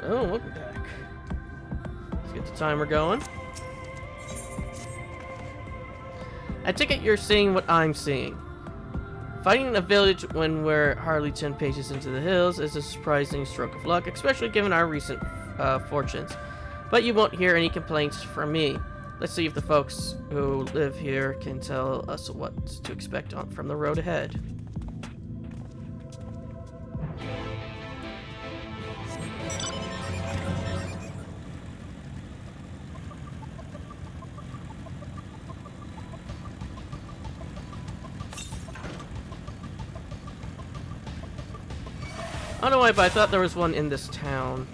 Oh, welcome back. Let's get the timer going. I take it you're seeing what I'm seeing. Fighting a village when we're hardly 10 paces into the hills is a surprising stroke of luck, especially given our recent fortunes. But you won't hear any complaints from me. Let's see if the folks who live here can tell us what to expect from the road ahead. I don't know why, but I thought there was one in this town.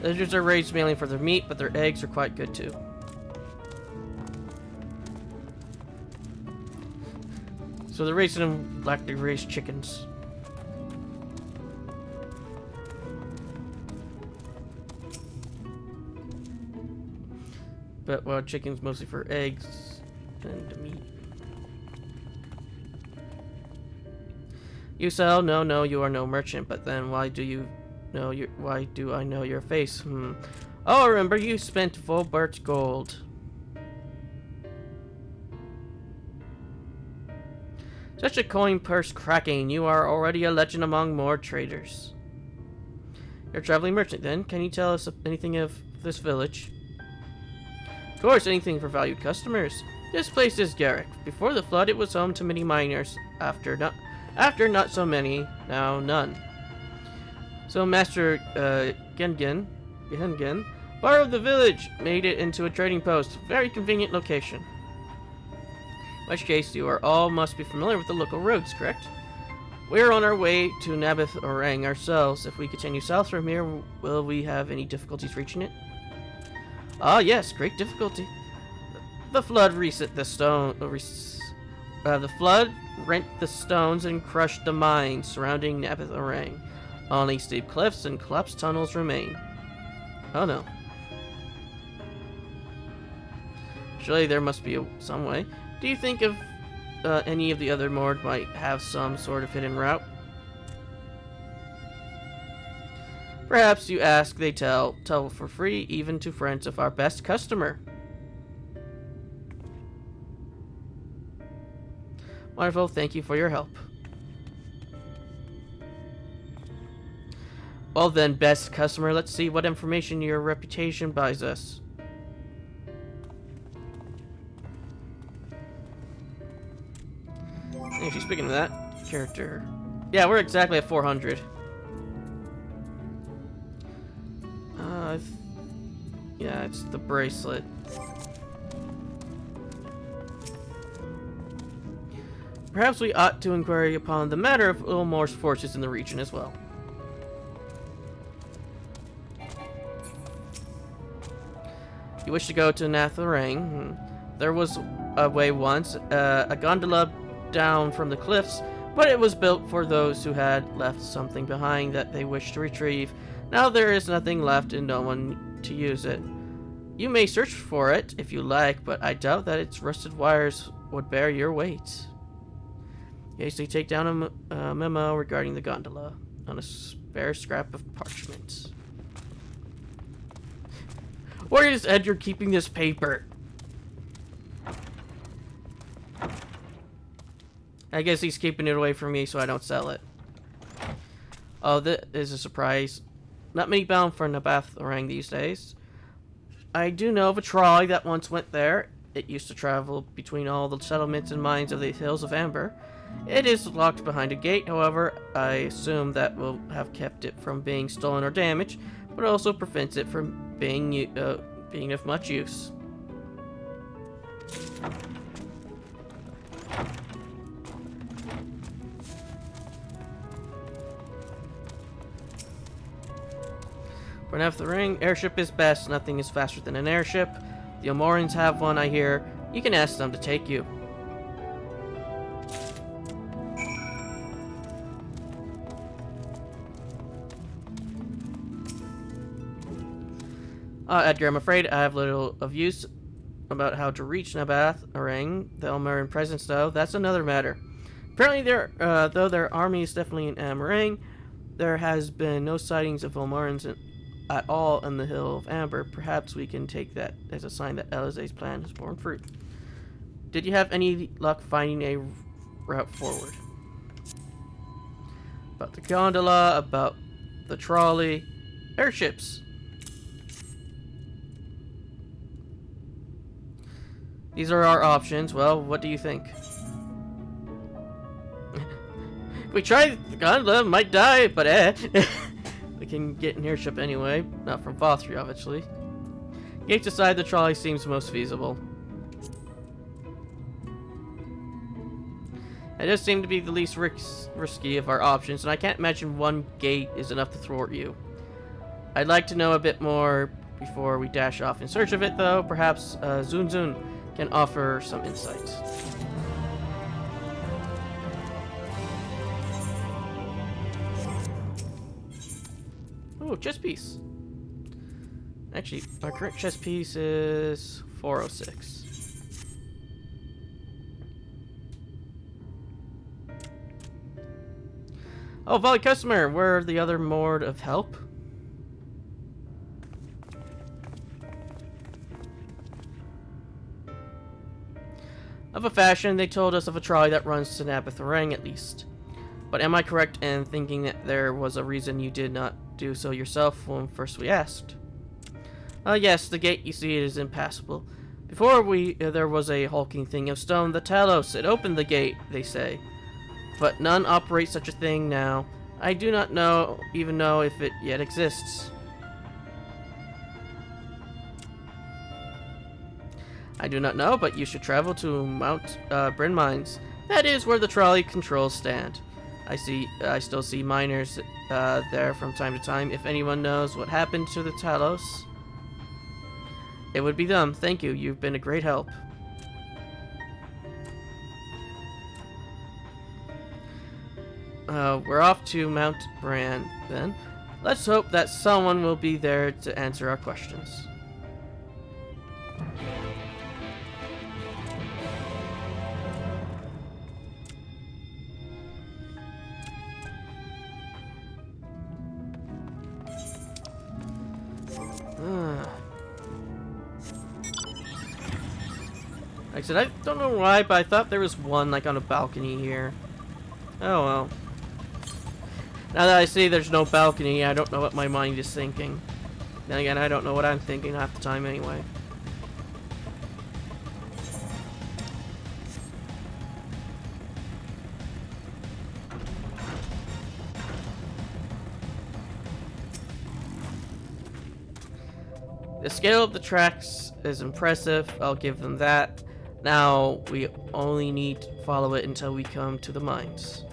Villagers are raised mainly for their meat, but their eggs are quite good too. So they're raising them like they raise chickens. But, well, chicken's mostly for eggs and meat. You sell? No, you are no merchant. But then why do you know why do I know your face? Oh, remember you spent Volbert's gold. Such a coin purse cracking. You are already a legend among more traders. You're a traveling merchant then. Can you tell us anything of this village? Of course, anything for valued customers. This place is Garrick. Before the flood, it was home to many miners. After not so many, now none. So Master Gengen, borrowed the village, made it into a trading post. Very convenient location. In which case, you are all must be familiar with the local roads, correct? We're on our way to Nabith Orang ourselves. If we continue south from here, will we have any difficulties reaching it? Ah, yes, great difficulty. The flood reset the stone. The flood rent the stones and crushed the mines surrounding Nabith Orang. Only steep cliffs and collapsed tunnels remain. Oh no. Surely there must be some way. Do you think of any of the other Mord might have some sort of hidden route? Perhaps you ask, they tell for free, even to friends of our best customer. Wonderful, thank you for your help. Well then, best customer, let's see what information your reputation buys us. Actually, speaking of that, character. Yeah, we're exactly at 400. Yeah, it's the bracelet. Perhaps we ought to inquire upon the matter of Ilmore's forces in the region as well. You wish to go to Natharang? There was a way once, a gondola down from the cliffs, but it was built for those who had left something behind that they wished to retrieve. Now there is nothing left and no one to use it. You may search for it if you like, but I doubt that its rusted wires would bear your weight. Hastily take down a memo regarding the gondola on a spare scrap of parchment. Where is Edgar keeping this paper? I guess he's keeping it away from me so I don't sell it. Oh, that is a surprise. Not many bound for Nabath Orang these days. I do know of a trolley that once went there. It used to travel between all the settlements and mines of the Hills of Amber. It is locked behind a gate, however. I assume that will have kept it from being stolen or damaged, but also prevents it from being of much use. For the ring, airship is best. Nothing is faster than an airship. The Omorans have one, I hear. You can ask them to take you. Edgar, I'm afraid I have little of use about how to reach Nabath, Orang, the Elmarin presence, though. That's another matter. Apparently, though their army is definitely in Amarang, there has been no sightings of Elmarins at all in the Hill of Amber. Perhaps we can take that as a sign that Elize's plan has borne fruit. Did you have any luck finding a route forward? About the gondola, about the trolley, airships. These are our options. Well, what do you think? If we try the gondola, might die, but we can get an airship anyway. Not from Fothry, obviously. Gates aside, the trolley seems most feasible. It does seem to be the least risky of our options, and I can't imagine one gate is enough to thwart you. I'd like to know a bit more before we dash off in search of it, though. Perhaps Zun Zun can offer some insights. Oh, chess piece. Actually, our current chess piece is 406. Oh, Volley customer, where the other mode of help? Of a fashion, they told us of a trolley that runs to Nabatharang at least. But am I correct in thinking that there was a reason you did not do so yourself when first we asked? Yes, the gate you see is impassable. Before there was a hulking thing of stone, the Talos. It opened the gate, they say. But none operate such a thing now. I do not even know if it yet exists. I do not know, but you should travel to Mount Bryn Mines. That is where the trolley controls stand. I still see miners there from time to time. If anyone knows what happened to the Talos, it would be them. Thank you. You've been a great help. We're off to Mount Bran, then. Let's hope that someone will be there to answer our questions. Like I said, I don't know why, but I thought there was one, like, on a balcony here. Oh, well. Now that I see there's no balcony, I don't know what my mind is thinking. Then again, I don't know what I'm thinking half the time anyway. The scale of the tracks is impressive, I'll give them that. Now, we only need to follow it until we come to the mines.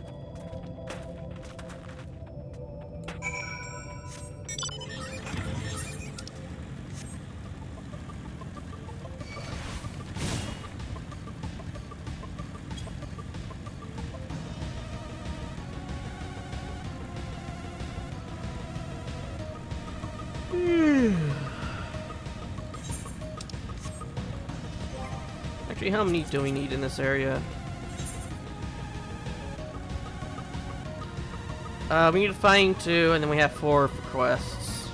Actually, how many do we need in this area? We need to find 2, and then we have 4 for quests.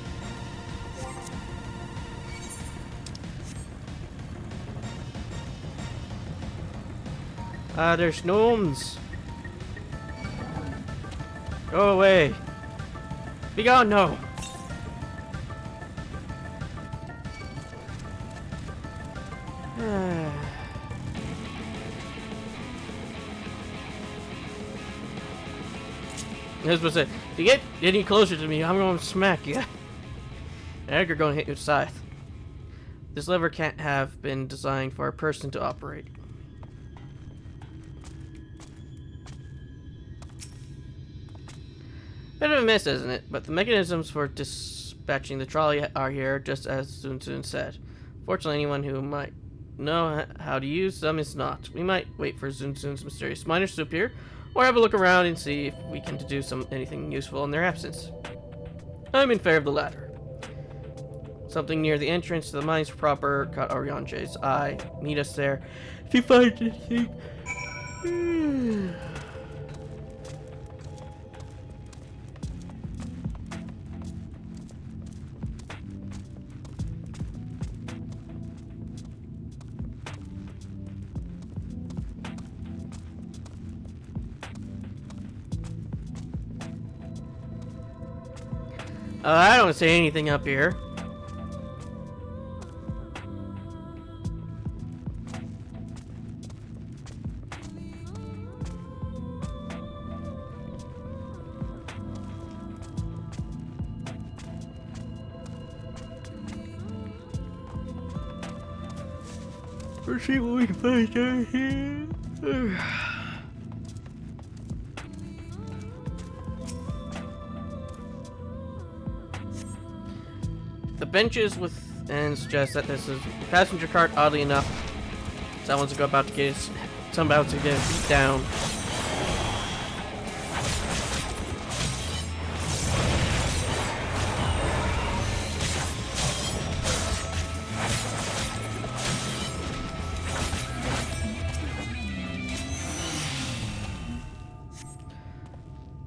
There's gnomes. Go away. Be gone, no. I was supposed to say, if you get any closer to me, I'm going to smack you. Edgar going to hit you with a scythe. This lever can't have been designed for a person to operate. Bit of a miss, isn't it? But the mechanisms for dispatching the trolley are here, just as Zun Zun said. Fortunately, anyone who might know how to use them is not. We might wait for Zun Zun's mysterious miners to appear, or have a look around and see if we can deduce anything useful in their absence. I'm in favor of the latter. Something near the entrance to the mines proper caught Oriange's eye. Meet us there if you find anything. I don't see anything up here. Let's see what we can find down here. The benches within suggest that this is a passenger cart. Oddly enough, someone's about to get beat down.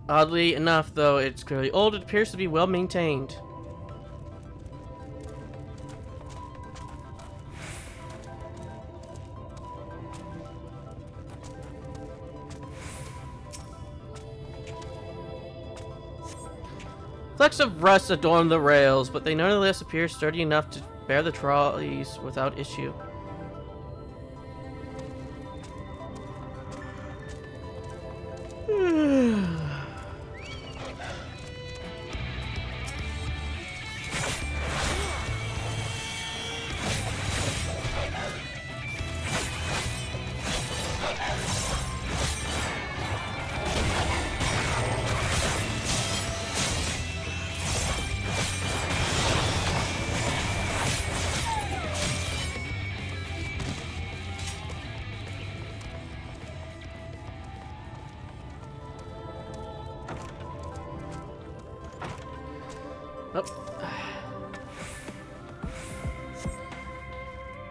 Oddly enough, though, it's clearly old. It appears to be well maintained. Flecks of rust adorn the rails, but they nonetheless appear sturdy enough to bear the trolleys without issue.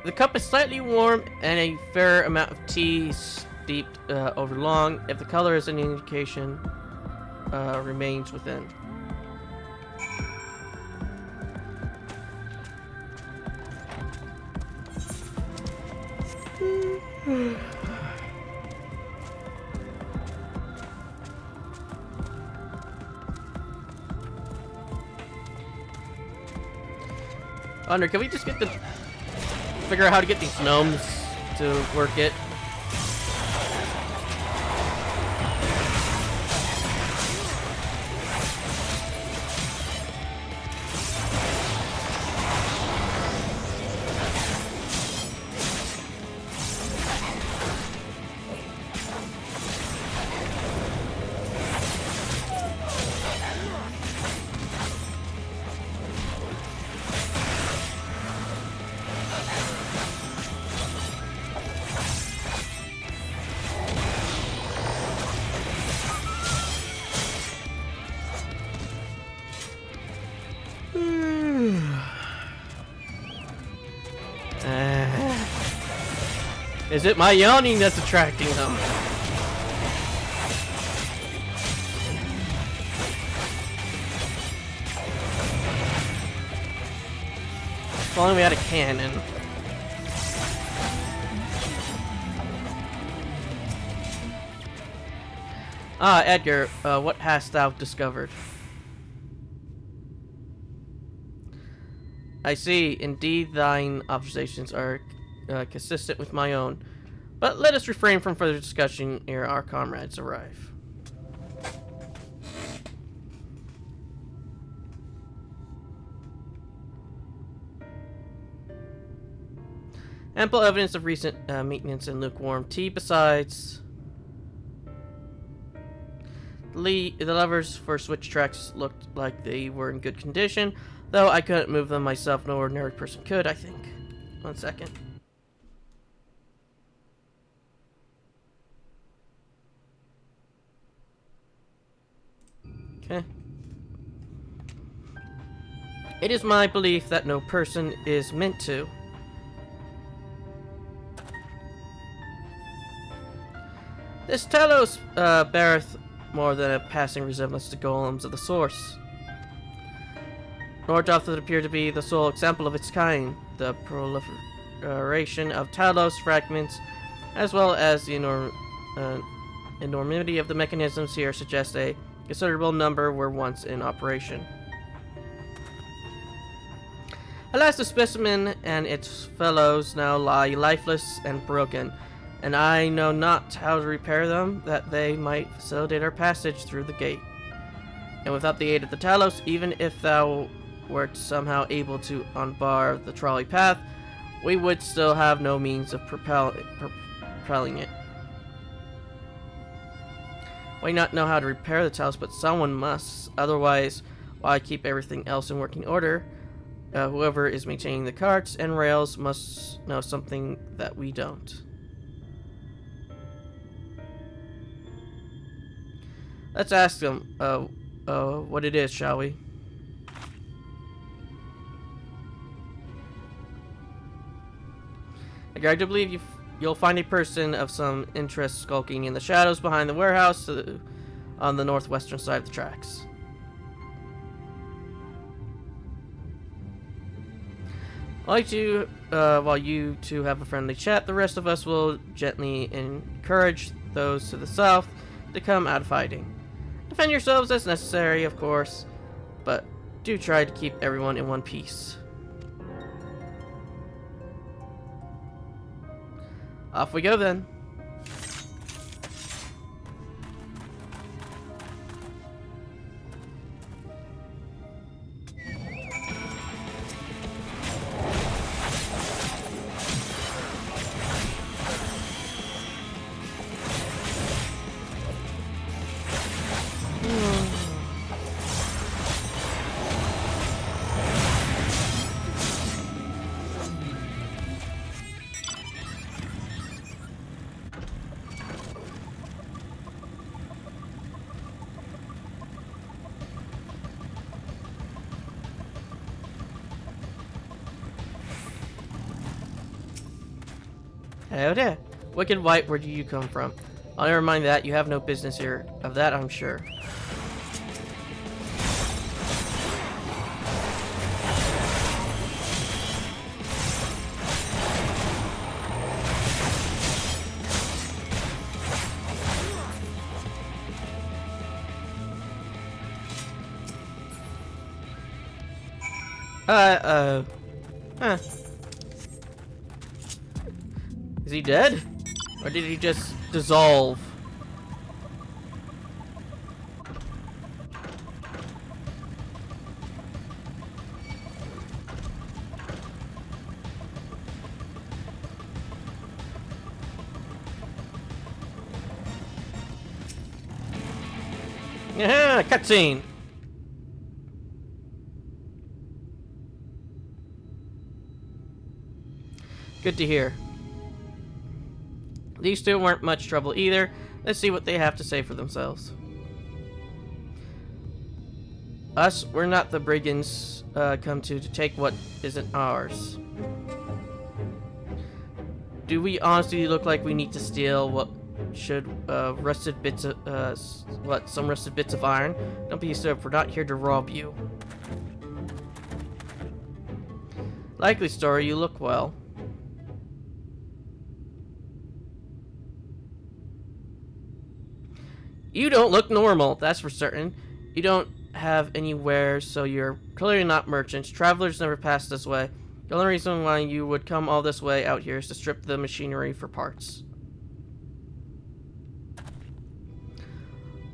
The cup is slightly warm and a fair amount of tea steeped over long. If the color is any indication, remains within. Under, can we just get the figure out how to get these gnomes to work it? Is it my yawning that's attracting them? If only we had a cannon. Ah, Edgar, what hast thou discovered? I see. Indeed, thine observations are consistent with my own. But let us refrain from further discussion ere our comrades arrive. Ample evidence of recent maintenance and lukewarm tea. Besides, the levers for switch tracks looked like they were in good condition, though I couldn't move them myself. No ordinary person could, I think. 1 second. Okay. It is my belief that no person is meant to. This Talos beareth more than a passing resemblance to golems of the source. Nor doth it appear to be the sole example of its kind. The proliferation of Talos fragments, as well as the enormity of the mechanisms here, suggests a considerable number were once in operation. Alas, the specimen and its fellows now lie lifeless and broken, and I know not how to repair them, that they might facilitate our passage through the gate. And without the aid of the Talos, even if thou wert somehow able to unbar the trolley path, we would still have no means of propelling it. We not know how to repair the Talos, but someone must. Otherwise, why keep everything else in working order? Whoever is maintaining the carts and rails must know something that we don't. Let's ask them what it is, shall we? I guard to believe you'll find a person of some interest skulking in the shadows behind the warehouse on the northwestern side of the tracks. While you two have a friendly chat, the rest of us will gently encourage those to the south to come out of hiding. Defend yourselves as necessary, of course, but do try to keep everyone in one piece. Off we go then. Hello there. Wicked White, where do you come from? I'll never mind that. You have no business here. Of that, I'm sure. Huh. Is he dead? Or did he just dissolve? Yeah, cutscene. Good to hear. These two weren't much trouble either. Let's see what they have to say for themselves. Us, we're not the brigands come to take what isn't ours. Do we honestly look like we need to steal what should rusted bits of some rusted bits of iron? Don't be so. We're not here to rob you. Likely story. You look well. You don't look normal, that's for certain. You don't have any wares, so you're clearly not merchants. Travelers never pass this way. The only reason why you would come all this way out here is to strip the machinery for parts.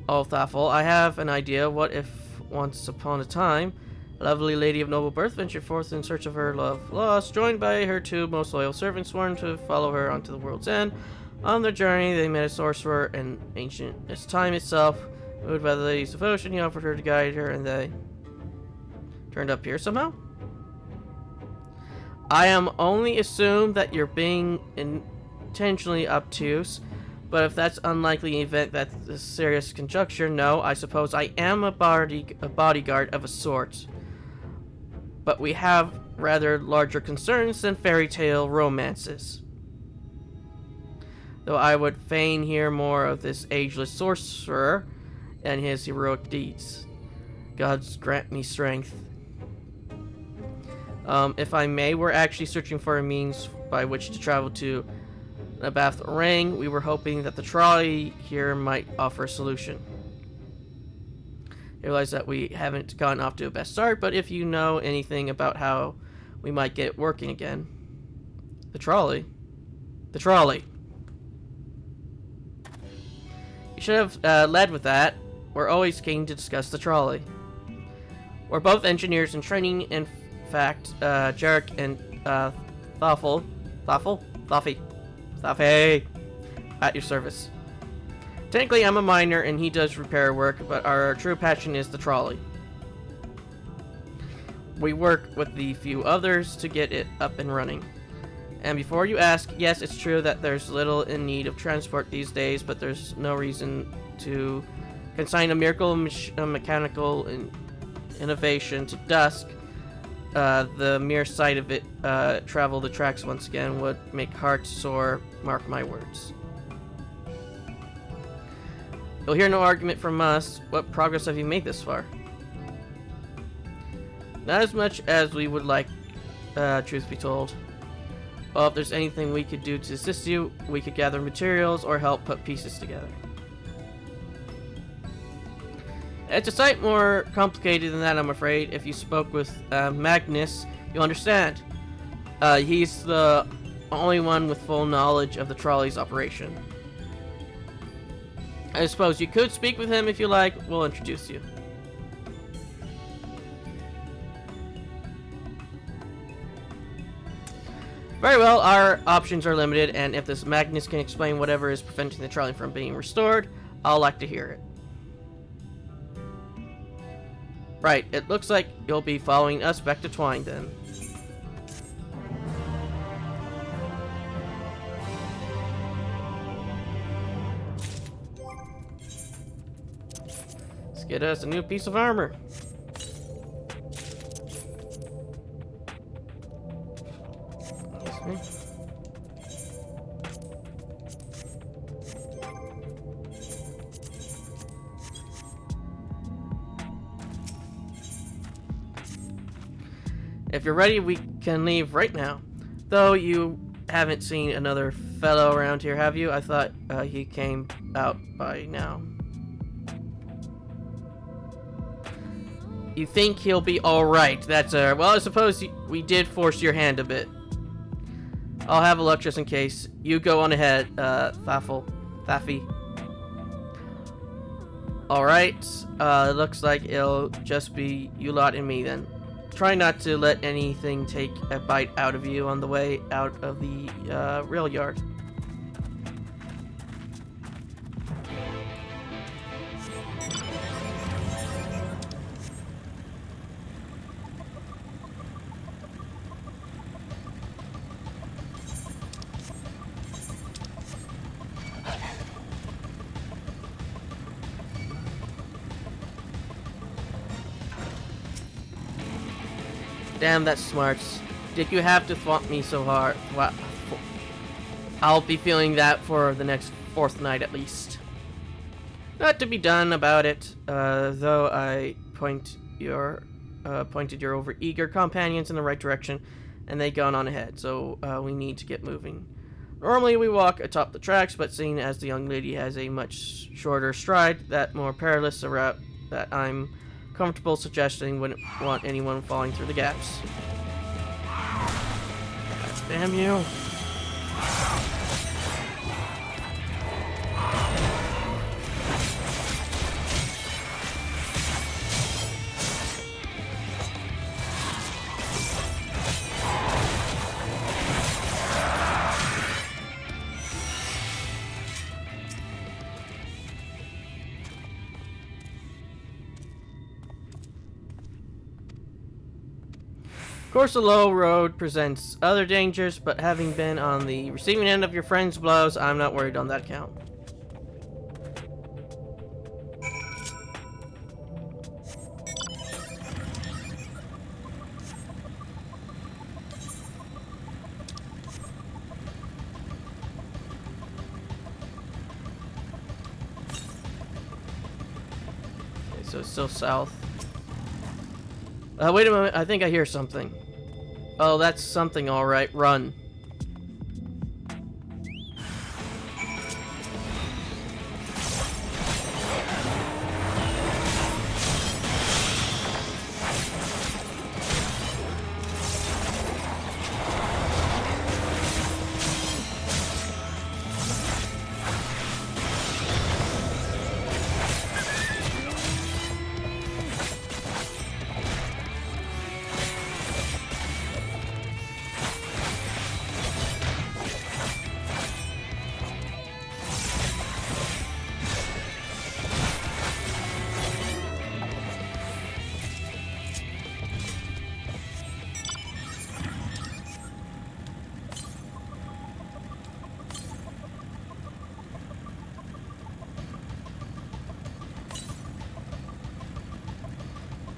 Oh, thoughtful. I have an idea. What if, once upon a time, a lovely lady of noble birth ventured forth in search of her love lost, joined by her two most loyal servants sworn to follow her onto the world's end? On their journey, they met a sorcerer and ancient as time itself. Moved by the lady's devotion, he offered her to guide her, and they turned up here somehow. I am only assume that you're being intentionally obtuse, but if that's unlikely event, that's a serious conjecture. No, I suppose I am a bodyguard of a sort. but we have rather larger concerns than fairy tale romances. Though I would fain hear more of this ageless sorcerer and his heroic deeds. Gods grant me strength. If I may, we're actually searching for a means by which to travel to Nabath Orang. We were hoping that the trolley here might offer a solution. I realize that we haven't gotten off to a best start, but if you know anything about how we might get it working again. The trolley? The trolley. You should have led with that. We're always keen to discuss the trolley. We're both engineers in training. In fact, Jarek and Thoffy, at your service. Technically, I'm a miner and he does repair work, but our true passion is the trolley. We work with the few others to get it up and running. And before you ask, yes, it's true that there's little in need of transport these days, but there's no reason to consign a miracle mechanical innovation to dusk. The mere sight of it travel the tracks once again would make hearts sore, mark my words. You'll hear no argument from us. What progress have you made this far? Not as much as we would like, truth be told. Well, if there's anything we could do to assist you, we could gather materials or help put pieces together. It's a sight more complicated than that, I'm afraid. If you spoke with Magnus, you'll understand. He's the only one with full knowledge of the trolley's operation. I suppose you could speak with him if you like. We'll introduce you. Very well, our options are limited, and if this Magnus can explain whatever is preventing the trolley from being restored, I'll like to hear it. Right, it looks like you'll be following us back to Twine then. Let's get us a new piece of armor. If you're ready, we can leave right now. Though you haven't seen another fellow around here, have you? I thought he came out by now. You think he'll be alright? That's well, I suppose we did force your hand a bit. I'll have a look just in case. You go on ahead, Thaffy. Alright, it looks like it'll just be you lot and me then. Try not to let anything take a bite out of you on the way out of the rail yard. Damn, that's smarts. Did you have to thwomp me so hard? Well, I'll be feeling that for the next 4th night at least. Not to be done about it, though I pointed your over-eager companions in the right direction, and they gone on ahead, so we need to get moving. Normally we walk atop the tracks, but seeing as the young lady has a much shorter stride, that more perilous a route that I'm comfortable suggesting wouldn't want anyone falling through the gaps. Damn you. Of course, the low road presents other dangers, but having been on the receiving end of your friend's blows, I'm not worried on that count. so it's still south. Wait a moment, I think I hear something. Oh, that's something, alright. Run.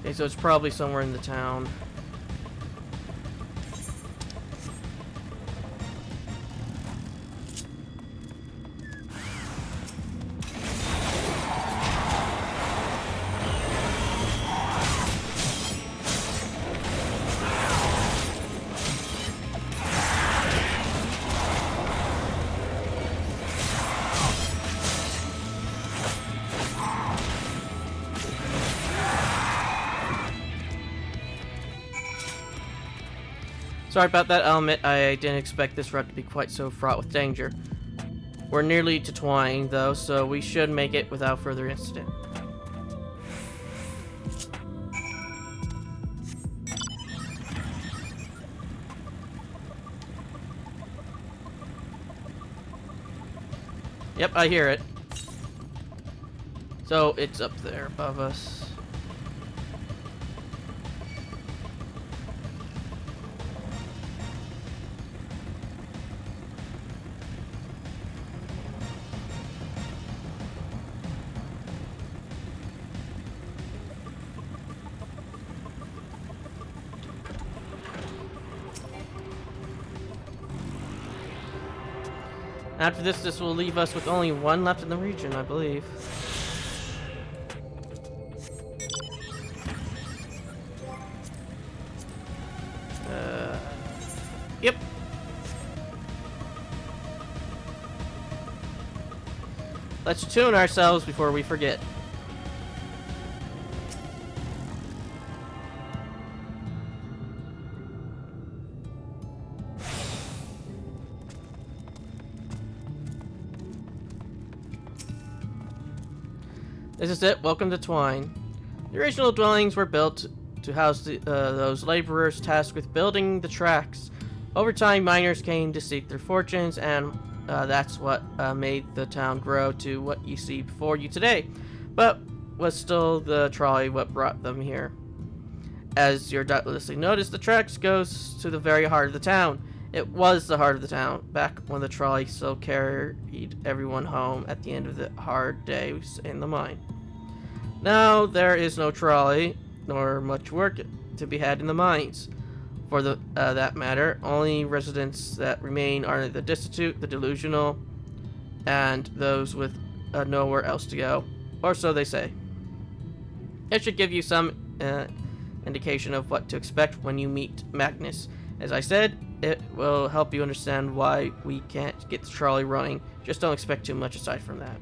Okay, so it's probably somewhere in the town. Sorry about that, I'll admit I didn't expect this route to be quite so fraught with danger. We're nearly to Twine, though, so we should make it without further incident. Yep, I hear it. So, it's up there above us. After this will leave us with only one left in the region, I believe. Yep. Let's tune ourselves before we forget. This is it. Welcome to Twine. The original dwellings were built to house those laborers tasked with building the tracks. Over time, miners came to seek their fortunes, and that's what made the town grow to what you see before you today. But was still the trolley what brought them here. As you're doubtlessly noticed, the tracks goes to the very heart of the town. It was the heart of the town, back when the trolley still carried everyone home at the end of the hard days in the mine. Now there is no trolley, nor much work to be had in the mines. For that matter, only residents that remain are the destitute, the delusional, and those with nowhere else to go, or so they say. It should give you some indication of what to expect when you meet Magnus. As I said, it will help you understand why we can't get the trolley running. Just don't expect too much aside from that.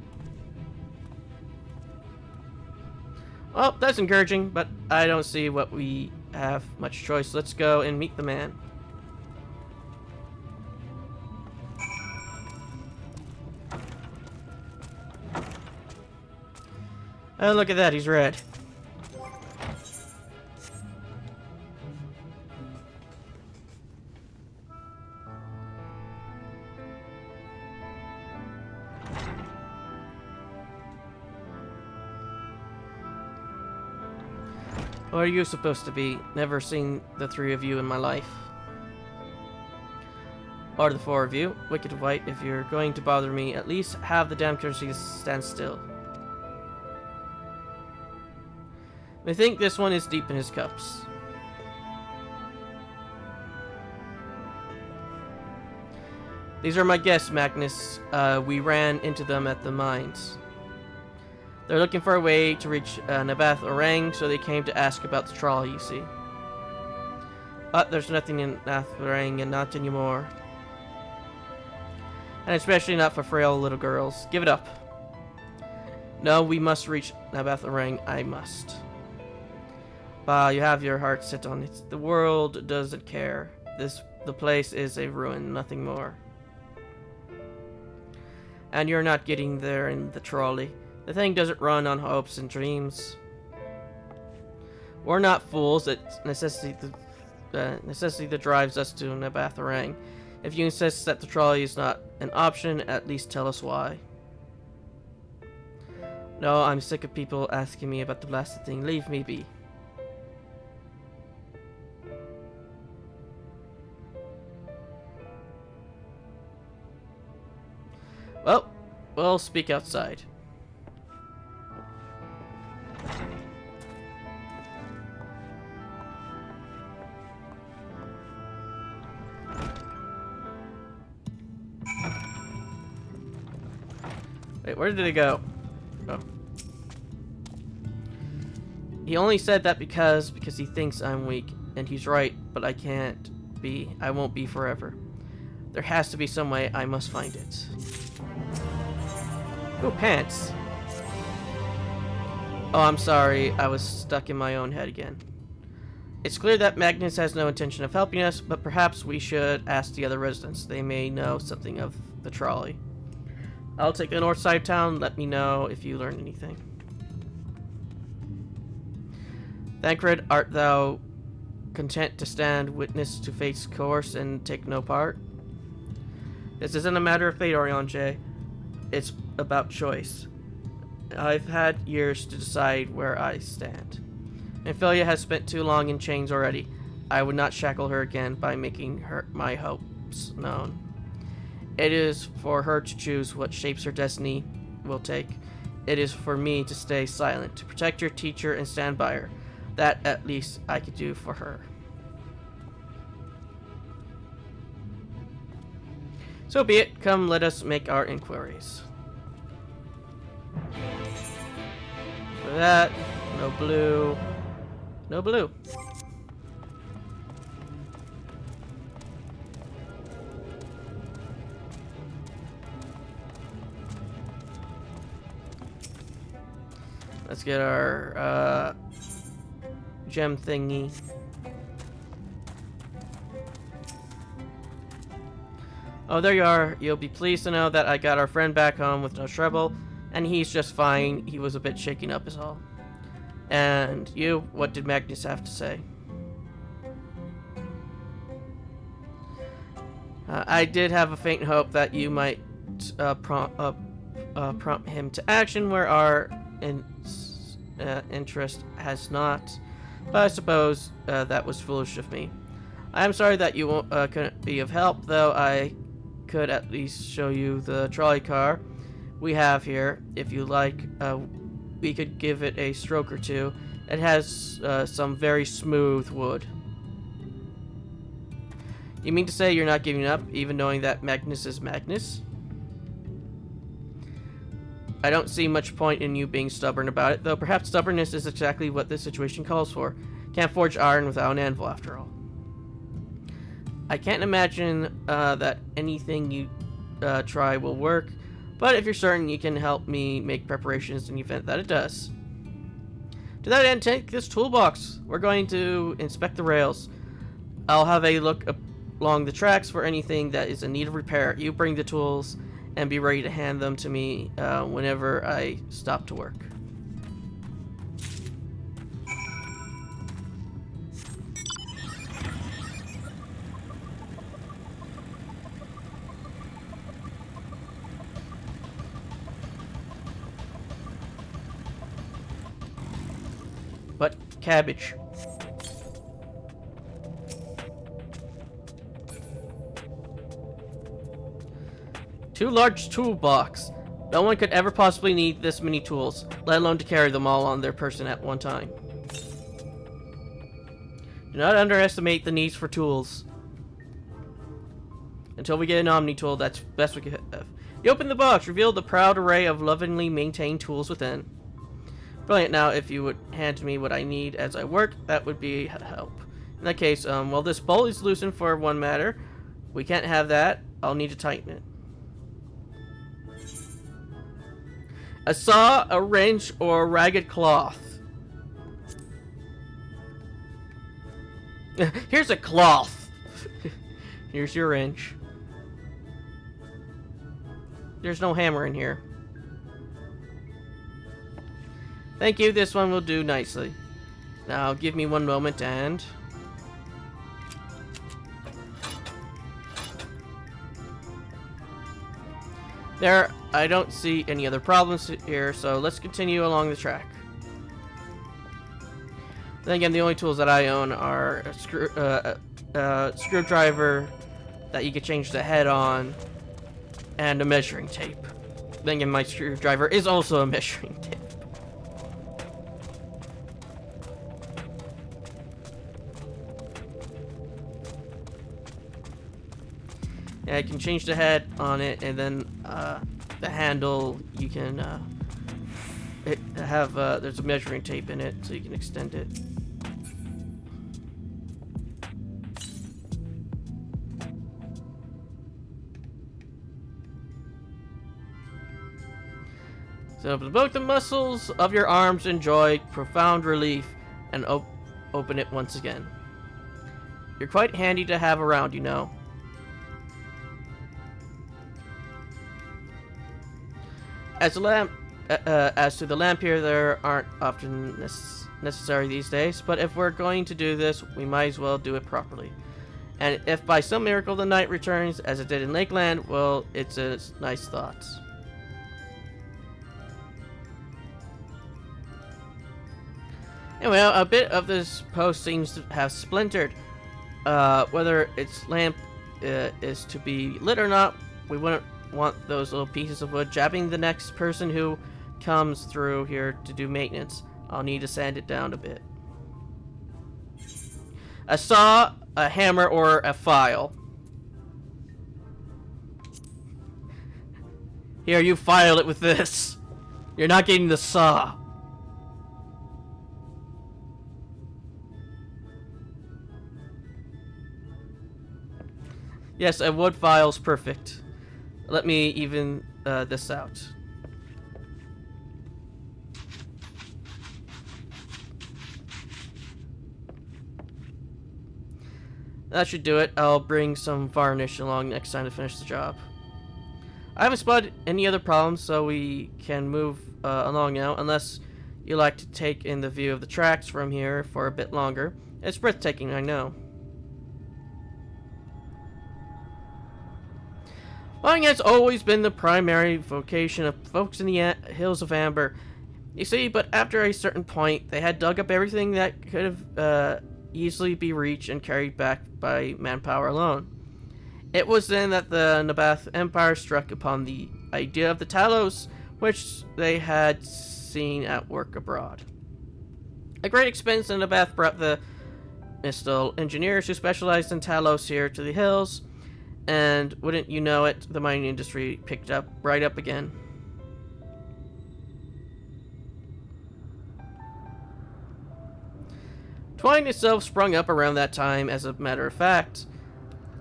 Well, that's encouraging, but I don't see what we have much choice. Let's go and meet the man. Oh, look at that, he's red. What are you supposed to be? Never seen the three of you in my life. Or the four of you. Wicked White, if you're going to bother me, at least have the damn courtesy to stand still. I think this one is deep in his cups. These are my guests, Magnus. We ran into them at the mines. They're looking for a way to reach Nabath Orang, so they came to ask about the trolley, you see. But there's nothing in Nabath Orang, and not anymore. And especially not for frail little girls. Give it up. No, we must reach Nabath Orang. I must. Bah, you have your heart set on it. The world doesn't care. The place is a ruin, nothing more. And you're not getting there in the trolley. The thing doesn't run on hopes and dreams. We're not fools. It's necessity that drives us to Nabath Orang. If you insist that the trolley is not an option, at least tell us why. No, I'm sick of people asking me about the blasted thing. Leave me be. Well, we'll speak outside. Wait, where did it go? Oh. He only said that because he thinks I'm weak, and he's right, but I can't be. I won't be forever. There has to be some way. I must find it. Ooh, pants. Oh, I'm sorry. I was stuck in my own head again. It's clear that Magnus has no intention of helping us, but perhaps we should ask the other residents. They may know something of the trolley. I'll take the north side of town. Let me know if you learn anything. Thancred, art thou content to stand witness to fate's course and take no part? This isn't a matter of fate, Oriange. It's about choice. I've had years to decide where I stand. Ophelia has spent too long in chains already. I would not shackle her again by making her my hopes known. It is for her to choose what shapes her destiny will take. It is for me to stay silent, to protect your teacher and stand by her. That, at least, I could do for her. So be it. Come, let us make our inquiries. For that, no blue. No blue. Let's get our gem thingy. Oh, there you are. You'll be pleased to know that I got our friend back home with no trouble, and he's just fine. He was a bit shaken up is all. And you, what did Magnus have to say? I did have a faint hope that you might prompt him to action where our interest has not, but I suppose that was foolish of me. I am sorry that you couldn't be of help, though I could at least show you the trolley car we have here. If you like, we could give it a stroke or two. It has some very smooth wood. You mean to say you're not giving up, even knowing that Magnus is Magnus? I don't see much point in you being stubborn about it, though perhaps stubbornness is exactly what this situation calls for. Can't forge iron without an anvil, after all. I can't imagine that anything you try will work, but if you're certain, you can help me make preparations in the event that it does. To that end, take this toolbox. We're going to inspect the rails. I'll have a look along the tracks for anything that is in need of repair. You bring the tools and be ready to hand them to me whenever I stop to work. But cabbage. Too large toolbox. No one could ever possibly need this many tools, let alone to carry them all on their person at one time. Do not underestimate the needs for tools. Until we get an Omni tool, that's best we could have. You open the box, reveal the proud array of lovingly maintained tools within. Brilliant. Now, if you would hand me what I need as I work, that would be a help. In that case, well, this bolt is loosened for one matter. We can't have that. I'll need to tighten it. A saw, a wrench, or a ragged cloth. Here's a cloth. Here's your wrench. There's no hammer in here. Thank you, this one will do nicely. Now, give me one moment and... There, I don't see any other problems here, so let's continue along the track. Then again, the only tools that I own are a screwdriver that you can change the head on, and a measuring tape. Then again, my screwdriver is also a measuring tape. And I can change the head on it, and then the handle, you can there's a measuring tape in it, so you can extend it. So both the muscles of your arms enjoy profound relief and open it once again. You're quite handy to have around, you know. As to the lamp here, there aren't often necessary these days, but if we're going to do this, we might as well do it properly. And if by some miracle the night returns, as it did in Lakeland, well, it's a nice thought. Anyway, a bit of this post seems to have splintered. Whether its lamp is to be lit or not, we wouldn't want those little pieces of wood jabbing the next person who comes through here to do maintenance. I'll need to sand it down a bit. A saw, a hammer, or a file. Here, you file it with this. You're not getting the saw. Yes, a wood file's perfect. Let me even this out. That should do it. I'll bring some varnish along next time to finish the job. I haven't spotted any other problems, so we can move along now, unless you like to take in the view of the tracks from here for a bit longer. It's breathtaking, I know. Mining has always been the primary vocation of folks in the hills of Amber. You see, but after a certain point, they had dug up everything that could have easily be reached and carried back by manpower alone. It was then that the Nabath Empire struck upon the idea of the Talos, which they had seen at work abroad. At great expense, the Nabath brought the Mistal engineers who specialized in Talos here to the hills, and wouldn't you know it, the mining industry picked up right up again. Twine itself sprung up around that time, as a matter of fact.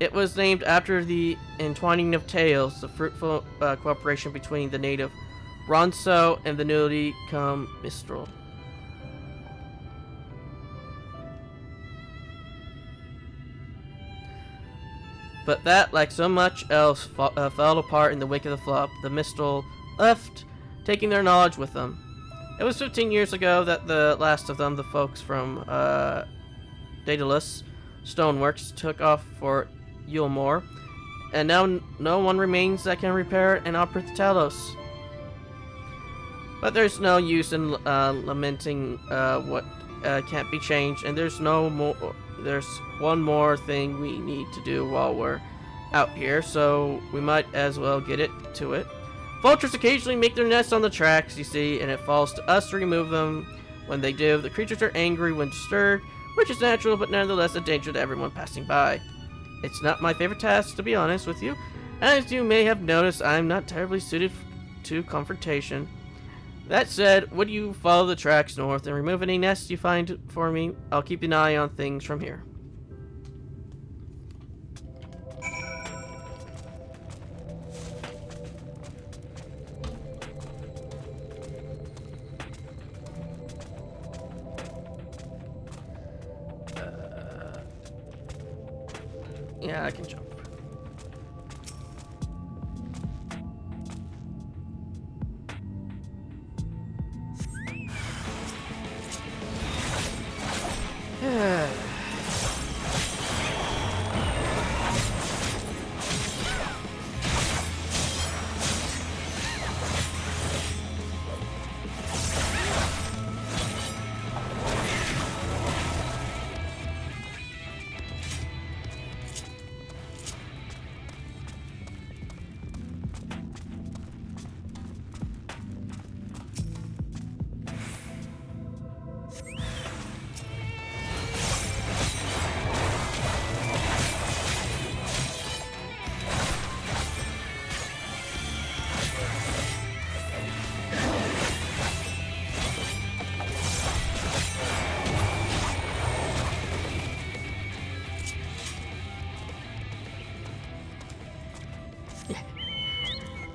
It was named after the entwining of tales, the fruitful cooperation between the native Ronso and the newly come Mistral. But that, like so much else, fell apart in the wake of the flood. The Mistral left, taking their knowledge with them. It was 15 years ago that the last of them, the folks from Daedalus Stoneworks, took off for Yulmore, and now no one remains that can repair and operate the Talos. But there's no use in lamenting what can't be changed, and there's one more thing we need to do while we're out here, so we might as well get to it. Vultures occasionally make their nests on the tracks, you see, and it falls to us to remove them. When they do, the creatures are angry when disturbed, which is natural, but nonetheless a danger to everyone passing by. It's not my favorite task, to be honest with you. As you may have noticed, I'm not terribly suited to confrontation. That said, would you follow the tracks north and remove any nests you find for me? I'll keep an eye on things from here. Yeah, I can jump.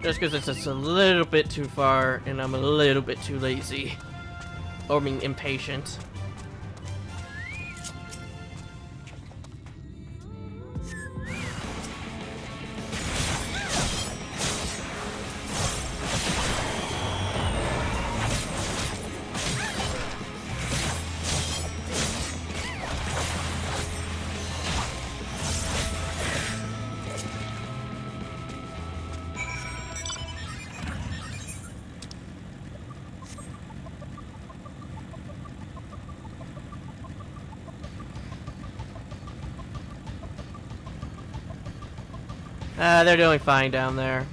Just because it's just a little bit too far and I'm a little bit too lazy. Or I mean impatient. They're doing fine down there.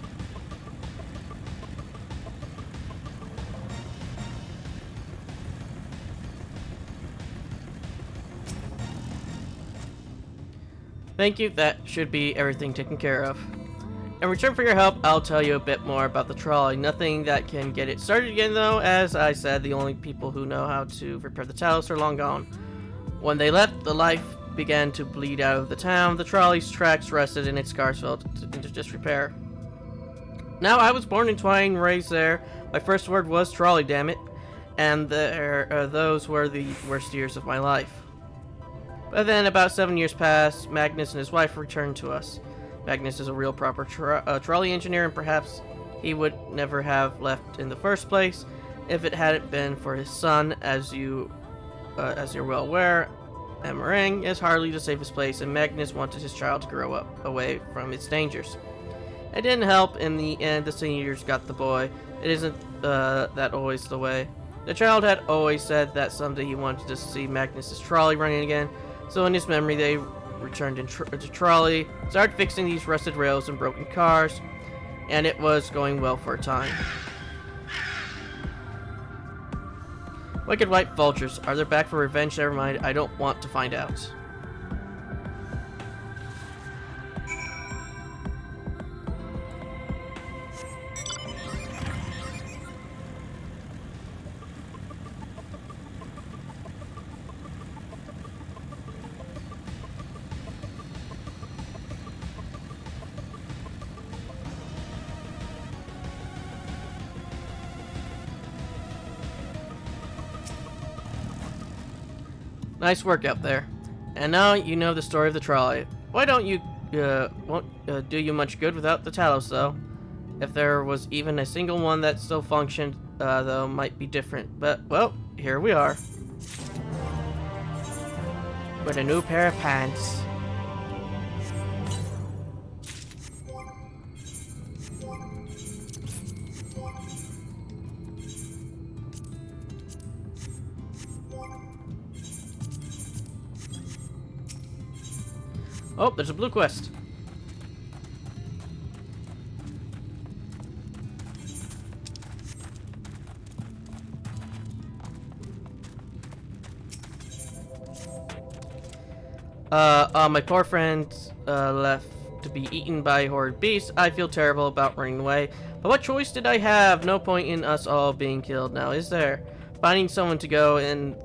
Thank you, that should be everything taken care of. In return for your help, I'll tell you a bit more about the trolley. Nothing that can get it started again though, as I said, the only people who know how to repair the Talos are long gone. When they left, the life began to bleed out of the town. The trolley's tracks rusted and its scars fell into disrepair. Now, I was born in Twine, raised there. My first word was trolley, damn it. And those were the worst years of my life. But then, about 7 years passed, Magnus and his wife returned to us. Magnus is a real proper trolley engineer, and perhaps he would never have left in the first place if it hadn't been for his son. As you're well aware, Emerang is hardly the safest place, and Magnus wanted his child to grow up away from its dangers. It didn't help. In the end, the seniors got the boy. It isn't that always the way. The child had always said that someday he wanted to see Magnus's trolley running again, so in his memory they returned to trolley, started fixing these rusted rails and broken cars, and it was going well for a time. Wicked white vultures. Are they back for revenge? Never mind. I don't want to find out. Nice work out there. And now you know the story of the trolley. Why don't you, won't do you much good without the Talos, though. If there was even a single one that still functioned, though, might be different. But, well, here we are. With a new pair of pants. Oh, there's a blue quest. My poor friend left to be eaten by horrid beasts, I feel terrible about running away. But what choice did I have? No point in us all being killed now, is there? Finding someone to go and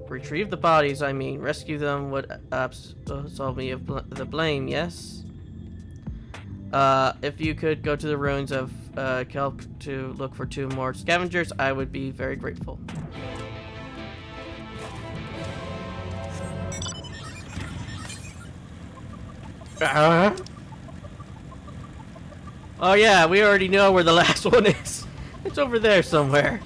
retrieve the bodies, I mean. Rescue them would absolve me of the blame, yes? If you could go to the ruins of Kelp to look for 2 more scavengers, I would be very grateful. Oh yeah, we already know where the last one is. It's over there somewhere.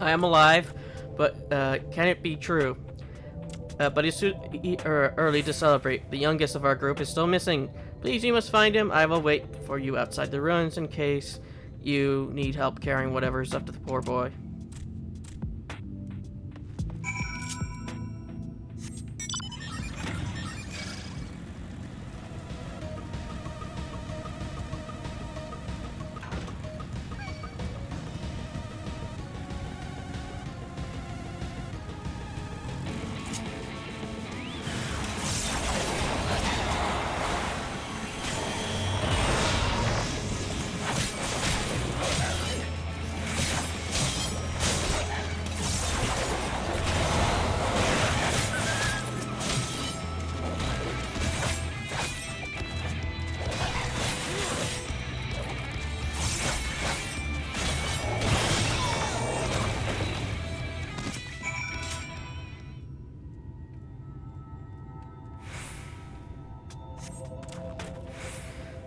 I am alive, but can it be true? But it's too early to celebrate. The youngest of our group is still missing. Please, you must find him. I will wait for you outside the ruins in case you need help carrying whatever is up to the poor boy.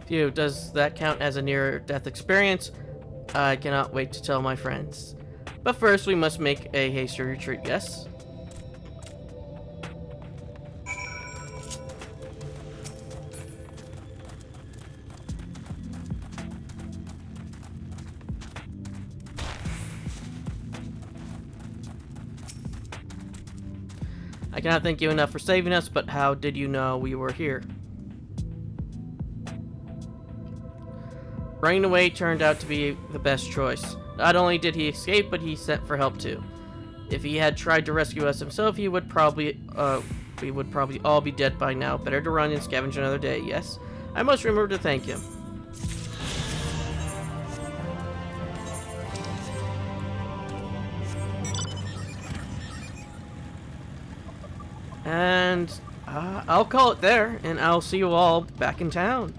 Phew, does that count as a near-death experience? I cannot wait to tell my friends. But first, we must make a hasty retreat, yes? I cannot thank you enough for saving us, but how did you know we were here? Running away turned out to be the best choice. Not only did he escape, but he sent for help too. If he had tried to rescue us himself, we would probably all be dead by now. Better to run and scavenge another day, yes? I must remember to thank him. And I'll call it there, and I'll see you all back in town.